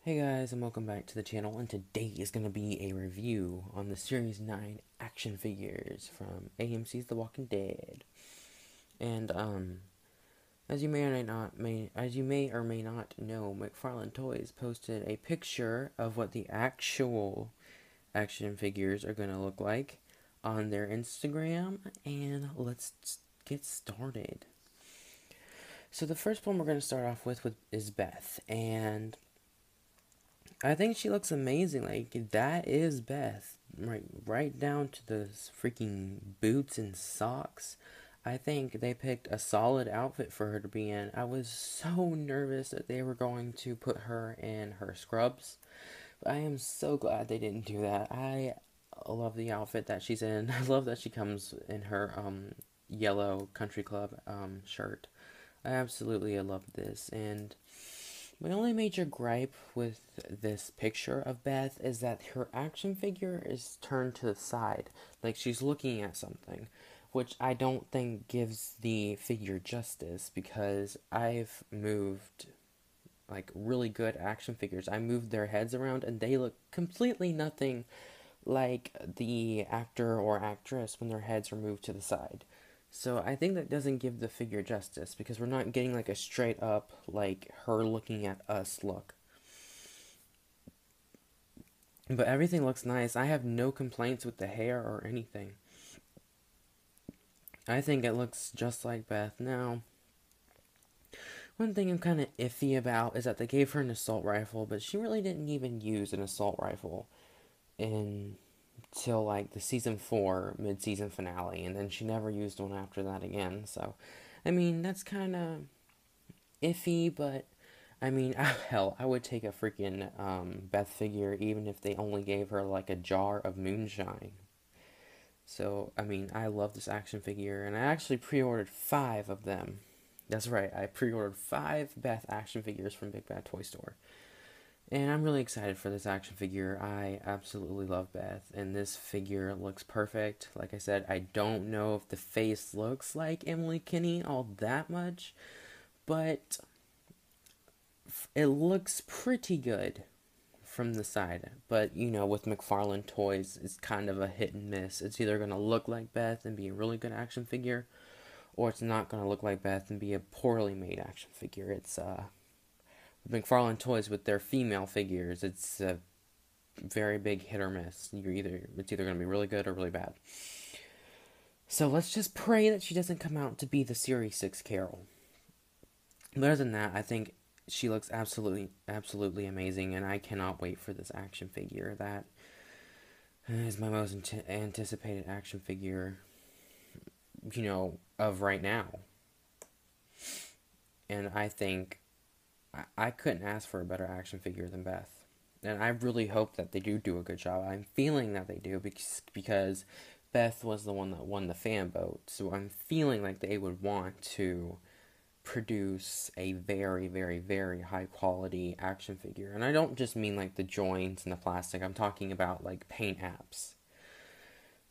Hey guys, and welcome back to the channel, and today is going to be a review on the Series 9 action figures from AMC's The Walking Dead. And, as you may or may not know, McFarlane Toys posted a picture of what the actual action figures are going to look like on their Instagram, and let's get started. So the first one we're going to start off with is Beth, and I think she looks amazing. Like, that is Beth. Right down to the freaking boots and socks. I think they picked a solid outfit for her to be in. I was so nervous that they were going to put her in her scrubs. But I am so glad they didn't do that. I love the outfit that she's in. I love that she comes in her yellow country club shirt. I absolutely love this. And my only major gripe with this picture of Beth is that her action figure is turned to the side, like she's looking at something, which I don't think gives the figure justice, because I've moved like really good action figures. I moved their heads around and they look completely nothing like the actor or actress when their heads are moved to the side. So I think that doesn't give the figure justice, because we're not getting like a straight up, like, her looking at us look. But everything looks nice. I have no complaints with the hair or anything. I think it looks just like Beth. Now, one thing I'm kind of iffy about is that they gave her an assault rifle, but she really didn't even use an assault rifle until like the season 4 mid-season finale, and then she never used one after that again. So, I mean, that's kind of iffy, but I mean, hell, I would take a freaking Beth figure even if they only gave her like a jar of moonshine. So, I mean, I love this action figure, and I actually pre-ordered 5 of them. That's right, I pre-ordered 5 Beth action figures from Big Bad Toy Store. And I'm really excited for this action figure. I absolutely love Beth, and this figure looks perfect. Like I said, I don't know if the face looks like Emily Kinney all that much, but it looks pretty good from the side. But, you know, with McFarlane Toys, it's kind of a hit and miss. It's either going to look like Beth and be a really good action figure, or it's not going to look like Beth and be a poorly made action figure. It's, McFarlane Toys with their female figures, it's a very big hit or miss. It's either going to be really good or really bad. So let's just pray that she doesn't come out to be the Series 6 Carol. But other than that, I think she looks absolutely amazing, and I cannot wait for this action figure. That is my most anticipated action figure, you know, of right now. And I think I couldn't ask for a better action figure than Beth. And I really hope that they do a good job. I'm feeling that they do, because Beth was the one that won the fan vote. So I'm feeling like they would want to produce a very high quality action figure. And I don't just mean like the joints and the plastic. I'm talking about like paint apps.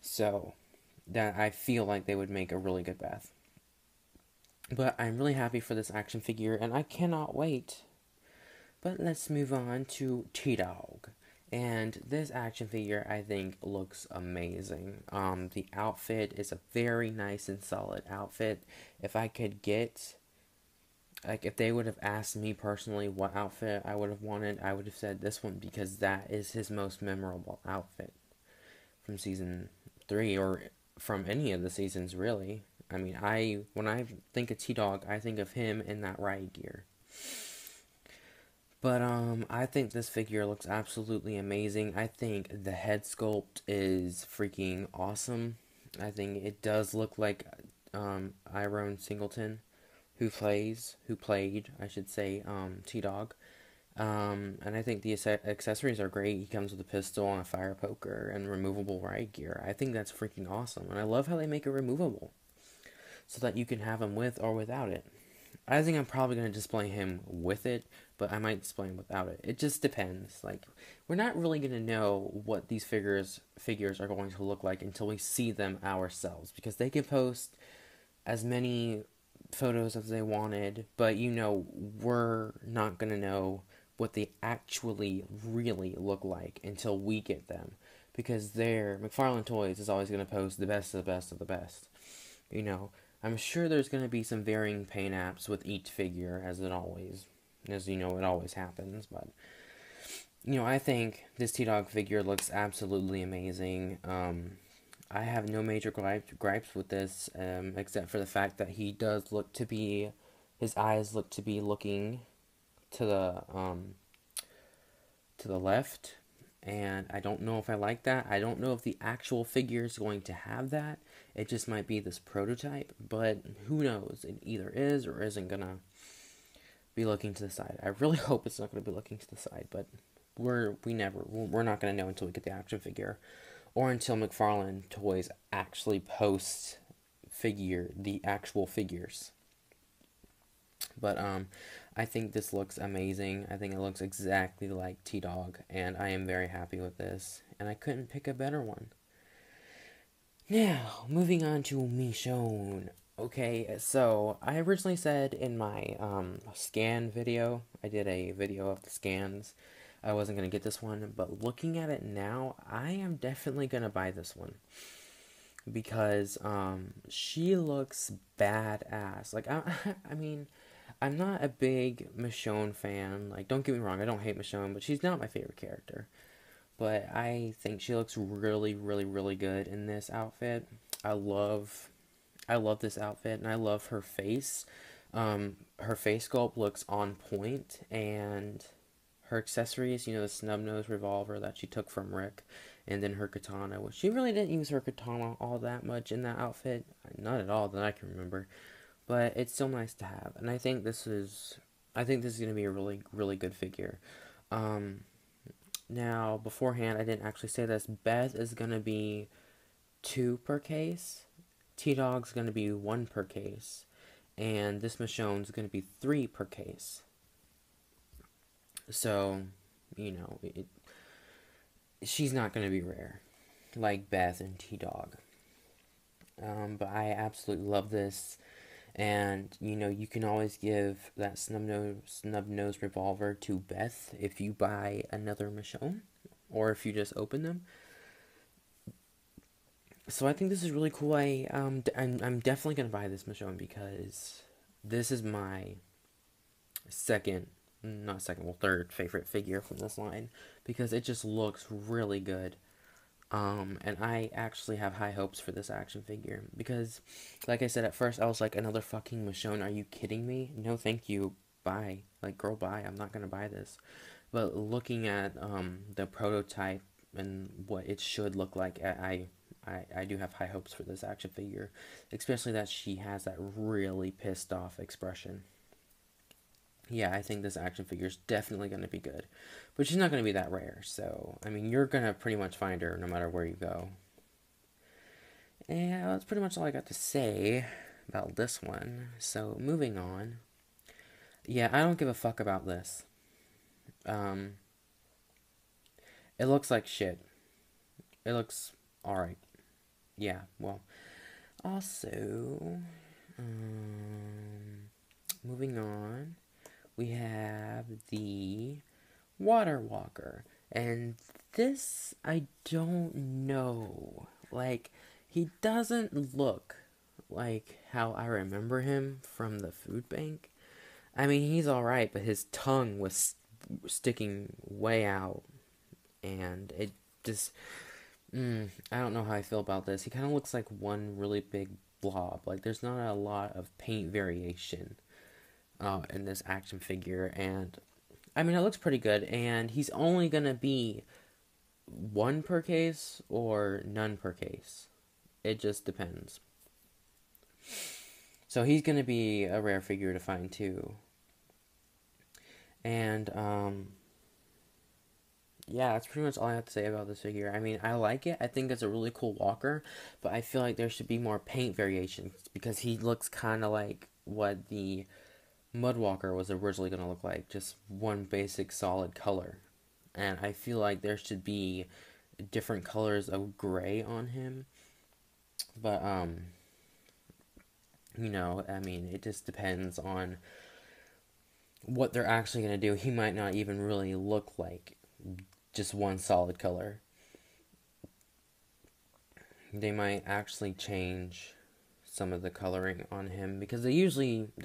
So that I feel like they would make a really good Beth. But I'm really happy for this action figure, and I cannot wait. But let's move on to TDog. And this action figure, I think, looks amazing. The outfit is a very nice and solid outfit. If I could get, like, if they would have asked me personally what outfit I would have wanted, I would have said this one, because that is his most memorable outfit from season 3, or from any of the seasons, really. I mean, when I think of TDog, I think of him in that riot gear. But, I think this figure looks absolutely amazing. I think the head sculpt is freaking awesome. I think it does look like, Iron Singleton, who played, I should say, T-Dog. And I think the accessories are great. He comes with a pistol and a fire poker and removable riot gear. I think that's freaking awesome. And I love how they make it removable, so that you can have him with or without it. I think I'm probably going to display him with it, but I might display him without it. It just depends. Like, we're not really going to know what these figures are going to look like until we see them ourselves, because they can post as many photos as they wanted, but, you know, we're not going to know what they actually really look like until we get them, because McFarlane Toys is always going to post the best of the best of the best. You know, I'm sure there's going to be some varying paint apps with each figure, as it always happens. But I think this T-Dog figure looks absolutely amazing. I have no major gripes with this, except for the fact that his eyes look to be looking to the left, and I don't know if I like that. I don't know if the actual figure is going to have that. It just might be this prototype, but who knows? It either is or isn't gonna be looking to the side. I really hope it's not gonna be looking to the side, but we're not gonna know until we get the action figure, or until McFarlane Toys actually posts the actual figures. But I think this looks amazing. I think it looks exactly like T-Dog, and I am very happy with this, and I couldn't pick a better one. Now, moving on to Michonne. Okay, so I originally said in my scan video, I did a video of the scans, I wasn't going to get this one, but looking at it now, I am definitely going to buy this one. Because she looks badass. Like, I mean, I'm not a big Michonne fan. Like, don't get me wrong, I don't hate Michonne, but she's not my favorite character. But I think she looks really, really, really good in this outfit. I love this outfit, and I love her face. Her face sculpt looks on point, and her accessories, the snub nose revolver that she took from Rick, and then her katana, which she really didn't use her katana all that much in that outfit. Not at all that I can remember. But it's still nice to have, and I think this is going to be a really, really good figure. Now, beforehand, I didn't actually say this. Beth is going to be 2 per case. T-Dog's going to be 1 per case. And this Michonne's going to be 3 per case. So, she's not going to be rare, like Beth and T-Dog. But I absolutely love this. And, you can always give that snub nose revolver to Beth if you buy another Michonne, or if you just open them. So I think this is really cool. I'm definitely going to buy this Michonne, because this is my third favorite figure from this line, because it just looks really good. And I actually have high hopes for this action figure, because, like I said at first, I was like, another fucking Michonne, are you kidding me? No, thank you, bye. Like, girl, bye, I'm not gonna buy this. But looking at, the prototype and what it should look like, I do have high hopes for this action figure, especially that she has that really pissed off expression. Yeah, I think this action figure is definitely going to be good. But she's not going to be that rare, so, I mean, you're going to pretty much find her no matter where you go. And that's pretty much all I got to say about this one. So, moving on. Yeah, I don't give a fuck about this. It looks like shit. It looks alright. Yeah, well. Also, moving on. We have the Waterwalker, and this, I don't know, like, he doesn't look like how I remember him from the food bank. I mean, he's alright, but his tongue was sticking way out, and it just, I don't know how I feel about this. He kind of looks like one really big blob. Like, there's not a lot of paint variation in this action figure, and I mean, it looks pretty good, and he's only gonna be 1 per case or none per case. It just depends. So he's gonna be a rare figure to find too. And yeah, that's pretty much all I have to say about this figure. I mean, I like it. I think it's a really cool walker, but I feel like there should be more paint variations, because he looks kind of like what the Mudwalker was originally going to look like, just one basic solid color. And I feel like there should be different colors of gray on him. But, I mean, it just depends on what they're actually going to do, he might not even really look like just one solid color. They might actually change some of the coloring on him, because they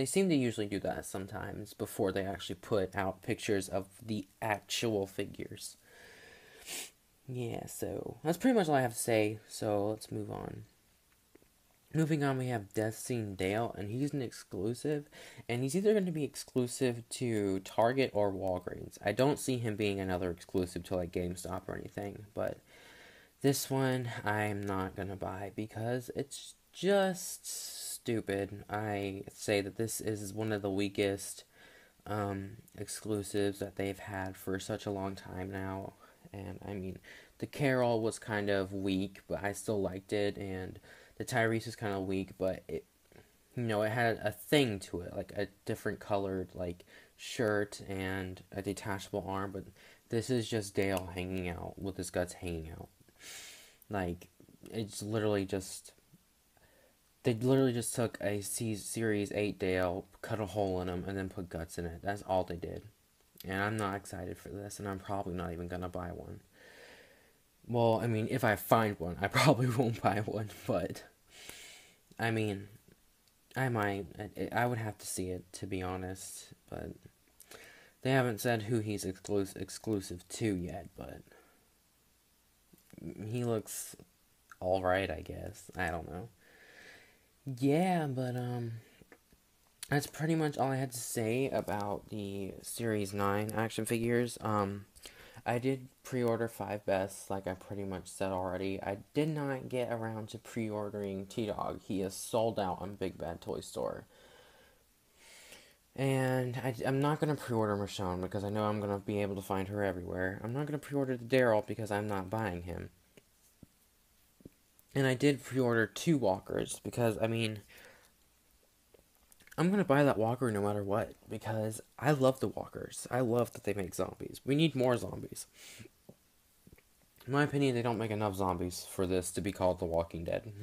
seem to usually do that sometimes before they actually put out pictures of the actual figures. Yeah, so that's pretty much all I have to say, so let's move on. Moving on, we have Death Scene Dale, and he's an exclusive, and he's either going to be exclusive to Target or Walgreens. I don't see him being another exclusive to like GameStop or anything, but this one I'm not going to buy because it's just stupid. I say that this is one of the weakest exclusives that they've had for such a long time now, and I mean, the Carol was kind of weak, but I still liked it, and the Tyrese was kind of weak, but it had a thing to it, like a different colored like shirt and a detachable arm. But this is just Dale hanging out with his guts hanging out. Like, it's literally just they literally just took a Series 8 Dale, cut a hole in him, and then put guts in it. That's all they did. And I'm not excited for this, and I'm probably not even gonna buy one. Well, I mean, if I find one, I probably won't buy one, but I mean, I might. I would have to see it, to be honest, but they haven't said who he's exclusive to yet, but he looks alright, I guess. I don't know. Yeah, but that's pretty much all I had to say about the Series 9 action figures. I did pre-order 5 Bests, like I pretty much said already. I did not get around to pre-ordering TDog. He is sold out on Big Bad Toy Store. And I'm not going to pre-order Michonne because I know I'm going to be able to find her everywhere. I'm not going to pre-order the Daryl because I'm not buying him. And I did pre-order 2 Walkers because, I mean, I'm going to buy that Walker no matter what because I love the Walkers. I love that they make zombies. We need more zombies. In my opinion, they don't make enough zombies for this to be called The Walking Dead.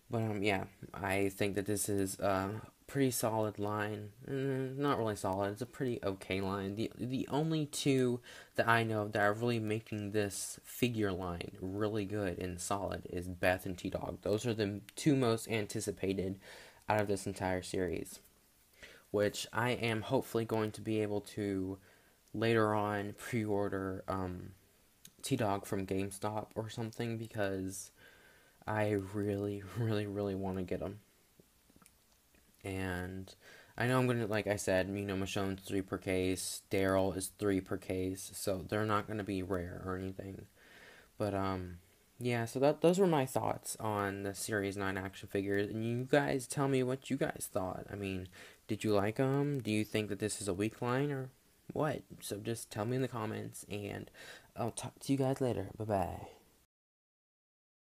But, yeah, I think that this is a pretty solid line. Not really solid, it's a pretty okay line. The only 2 that I know that are really making this figure line really good and solid is Beth and TDog. Those are the 2 most anticipated out of this entire series, which I am hopefully going to be able to later on pre-order TDog from GameStop or something, because I really, really, really want to get them. And I know I'm going to, like I said, Michonne's 3 per case, Daryl is 3 per case, so they're not going to be rare or anything. But, yeah, so those were my thoughts on the Series 9 action figures, and you guys tell me what you guys thought. I mean, did you like them? Do you think that this is a weak line, or what? So just tell me in the comments, and I'll talk to you guys later. Bye-bye.